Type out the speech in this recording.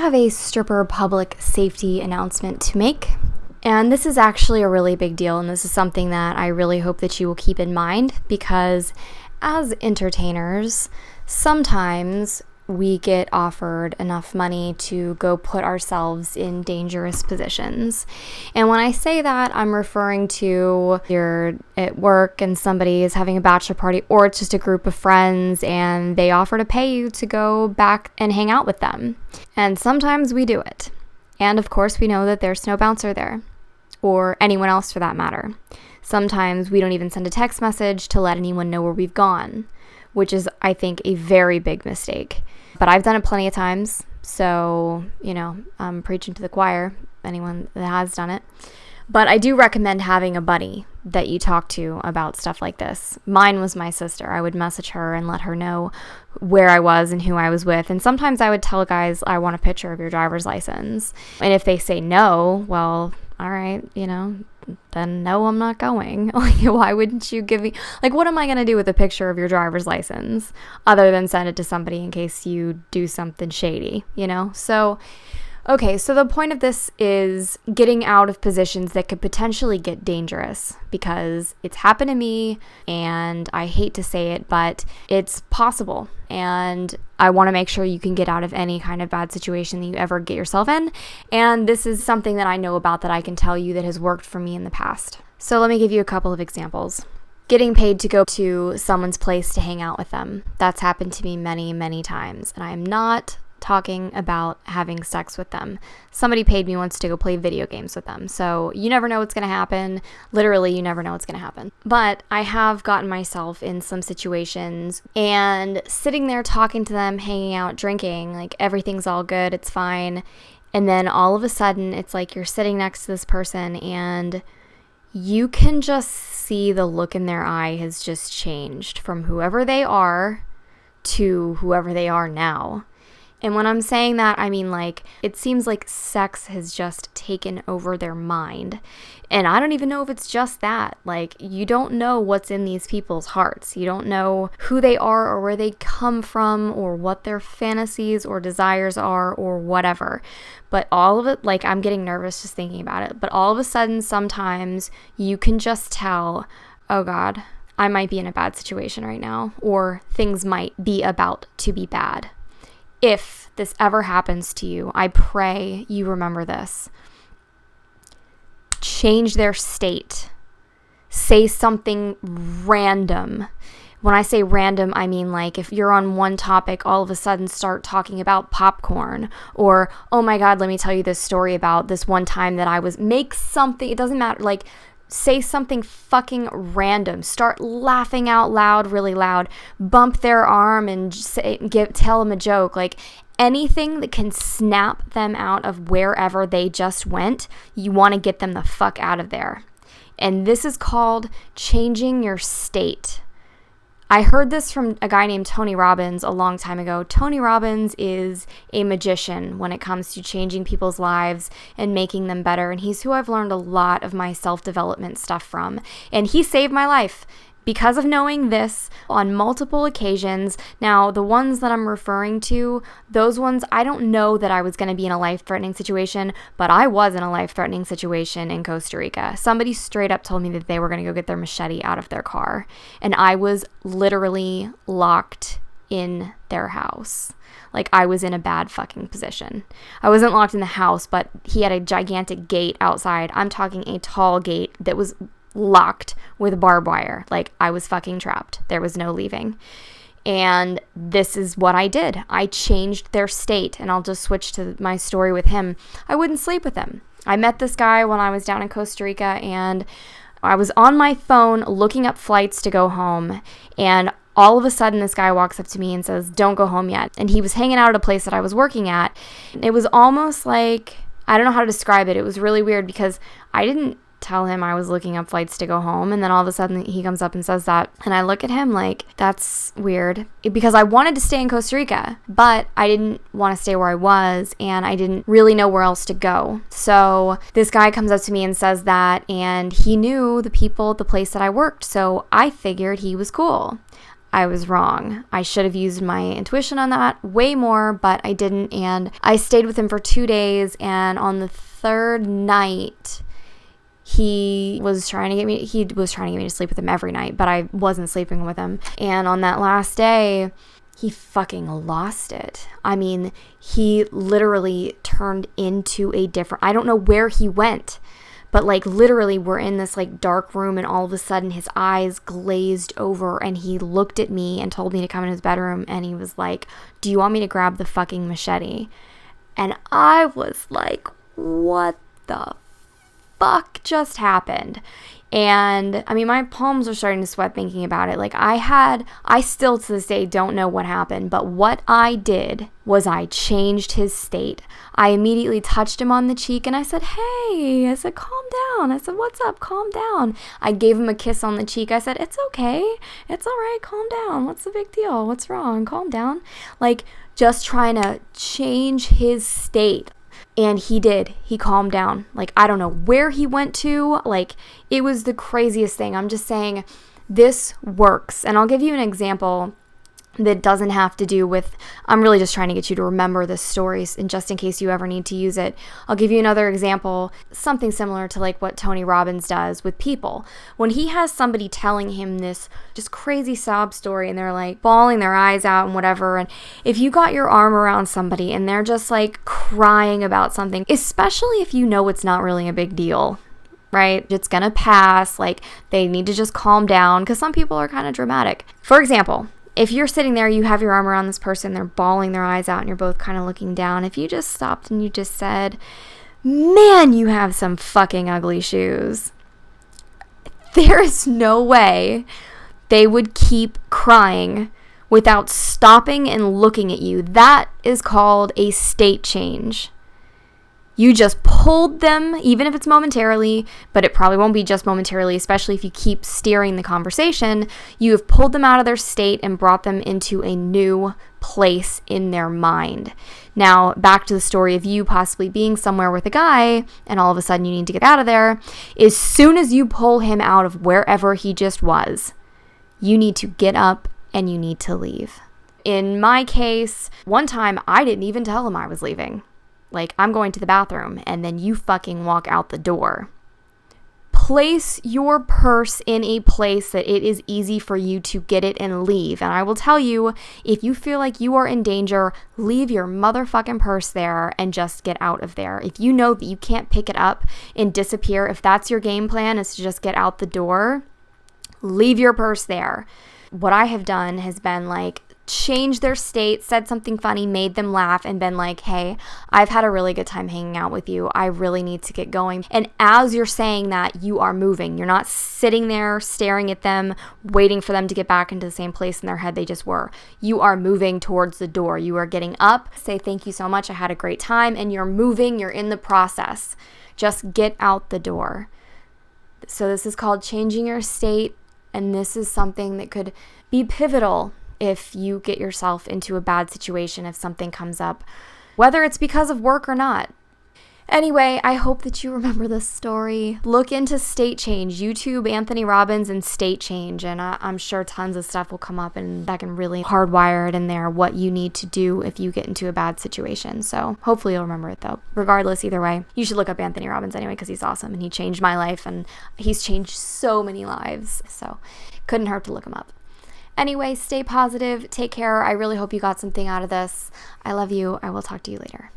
have a stripper public safety announcement to make. And this is actually a really big deal, and this is something that I really hope that you will keep in mind, because as entertainers, sometimes we get offered enough money to go put ourselves in dangerous positions. And when I say that, I'm referring to you're at work and somebody is having a bachelor party, or it's just a group of friends and they offer to pay you to go back and hang out with them. And sometimes we do it. And of course, we know that there's no bouncer there, or anyone else for that matter. Sometimes we don't even send a text message to let anyone know where we've gone, which is, I think, a very big mistake. But I've done it plenty of times, so, I'm preaching to the choir, anyone that has done it. But I do recommend having a buddy that you talk to about stuff like this. Mine was my sister. I would message her and let her know where I was and who I was with. And sometimes I would tell guys, I want a picture of your driver's license. And if they say no, well, all right, then no, I'm not going. Why wouldn't you give me, what am I going to do with a picture of your driver's license other than send it to somebody in case you do something shady, So, okay, so the point of this is getting out of positions that could potentially get dangerous, because it's happened to me, and I hate to say it, but it's possible. And I want to make sure you can get out of any kind of bad situation that you ever get yourself in. And this is something that I know about that I can tell you that has worked for me in the past. So let me give you a couple of examples. Getting paid to go to someone's place to hang out with them. That's happened to me many, many times. And I am not talking about having sex with them. Somebody paid me once to go play video games with them. So you never know what's going to happen. Literally, you never know what's going to happen. But I have gotten myself in some situations and sitting there talking to them, hanging out, drinking, everything's all good, it's fine. And then all of a sudden, it's like you're sitting next to this person and you can just see the look in their eye has just changed from whoever they are to whoever they are now. And when I'm saying that, I mean, it seems like sex has just taken over their mind. And I don't even know if it's just that. You don't know what's in these people's hearts. You don't know who they are or where they come from or what their fantasies or desires are or whatever. But all of it, I'm getting nervous just thinking about it. But all of a sudden, sometimes you can just tell, oh God, I might be in a bad situation right now, or things might be about to be bad. If this ever happens to you, I pray you remember this. Change their state. Say something random. When I say random, I mean if you're on one topic, all of a sudden start talking about popcorn, or, oh my God, let me tell you this story about this one time that make something, it doesn't matter, say something fucking random. Start laughing out loud, really loud. Bump their arm and tell them a joke. Anything that can snap them out of wherever they just went, you want to get them the fuck out of there. And this is called changing your state. I heard this from a guy named Tony Robbins a long time ago. Tony Robbins is a magician when it comes to changing people's lives and making them better. And he's who I've learned a lot of my self-development stuff from. And he saved my life because of knowing this on multiple occasions. Now, the ones that I'm referring to, those ones, I don't know that I was going to be in a life-threatening situation, but I was in a life-threatening situation in Costa Rica. Somebody straight up told me that they were going to go get their machete out of their car, and I was literally locked in their house. I was in a bad fucking position. I wasn't locked in the house, but he had a gigantic gate outside. I'm talking a tall gate that was locked with barbed wire. I was fucking trapped. There was no leaving. And this is what I did. I changed their state, and I'll just switch to my story with him. I wouldn't sleep with him. I met this guy when I was down in Costa Rica, and I was on my phone looking up flights to go home, and all of a sudden this guy walks up to me and says, "Don't go home yet." And he was hanging out at a place that I was working at. It was almost I don't know how to describe it. It was really weird because I didn't tell him I was looking up flights to go home, and then all of a sudden he comes up and says that, and I look at him that's weird, because I wanted to stay in Costa Rica, but I didn't want to stay where I was, and I didn't really know where else to go. So this guy comes up to me and says that, and he knew the people at the place that I worked, so I figured he was cool. I was wrong. I should have used my intuition on that way more, but I didn't. And I stayed with him for 2 days. And on the third night, he was trying to get me to sleep with him every night, but I wasn't sleeping with him. And on that last day, he fucking lost it. I mean, he literally turned into I don't know where he went, but like literally we're in this like dark room, and all of a sudden his eyes glazed over and he looked at me and told me to come in his bedroom, and he was like, "Do you want me to grab the fucking machete?" And I was like, what the fuck just happened? And I mean, my palms are starting to sweat thinking about it. Like I still to this day don't know what happened, but what I did was I changed his state. I immediately touched him on the cheek and I said, "Hey," I said, "calm down." I said, "What's up? Calm down." I gave him a kiss on the cheek. I said, "It's okay. It's all right. Calm down. What's the big deal? What's wrong? Calm down." Like just trying to change his state. And he did. He calmed down. Like, I don't know where he went to. Like, it was the craziest thing. I'm just saying this works. And I'll give you an example that doesn't have to do with, I'm really just trying to get you to remember this story, and just in case you ever need to use it. I'll give you another example, something similar to like what Tony Robbins does with people. When he has somebody telling him this just crazy sob story and they're like bawling their eyes out and whatever, and if you got your arm around somebody and they're just like crying about something, especially if you know it's not really a big deal, right? It's gonna pass, like they need to just calm down, because some people are kind of dramatic. For example, if you're sitting there, you have your arm around this person, they're bawling their eyes out, and you're both kind of looking down. If you just stopped and you just said, "Man, you have some fucking ugly shoes," there is no way they would keep crying without stopping and looking at you. That is called a state change. You just pulled them, even if it's momentarily, but it probably won't be just momentarily, especially if you keep steering the conversation. You have pulled them out of their state and brought them into a new place in their mind. Now, back to the story of you possibly being somewhere with a guy, and all of a sudden you need to get out of there. As soon as you pull him out of wherever he just was, you need to get up and you need to leave. In my case, one time I didn't even tell him I was leaving. Like, I'm going to the bathroom, and then you fucking walk out the door. Place your purse in a place that it is easy for you to get it and leave. And I will tell you, if you feel like you are in danger, leave your motherfucking purse there and just get out of there. If you know that you can't pick it up and disappear, if that's your game plan is to just get out the door, leave your purse there. What I have done has been like, changed their state, said something funny, made them laugh, and been like, "Hey, I've had a really good time hanging out with you. I really need to get going." And as you're saying that, you are moving. You're not sitting there staring at them, waiting for them to get back into the same place in their head they just were. You are moving towards the door. You are getting up, say, "Thank you so much. I had a great time." And you're moving. You're in the process. Just get out the door. So this is called changing your state. And this is something that could be pivotal if you get yourself into a bad situation, if something comes up, whether it's because of work or not. Anyway, I hope that you remember this story. Look into state change. YouTube Anthony Robbins and state change, and I'm sure tons of stuff will come up, and that can really hardwire it in there what you need to do if you get into a bad situation. So hopefully you'll remember it, though. Regardless, either way, you should look up Anthony Robbins anyway, because he's awesome and he changed my life, and he's changed so many lives. So couldn't hurt to look him up. Anyway, stay positive. Take care. I really hope you got something out of this. I love you. I will talk to you later.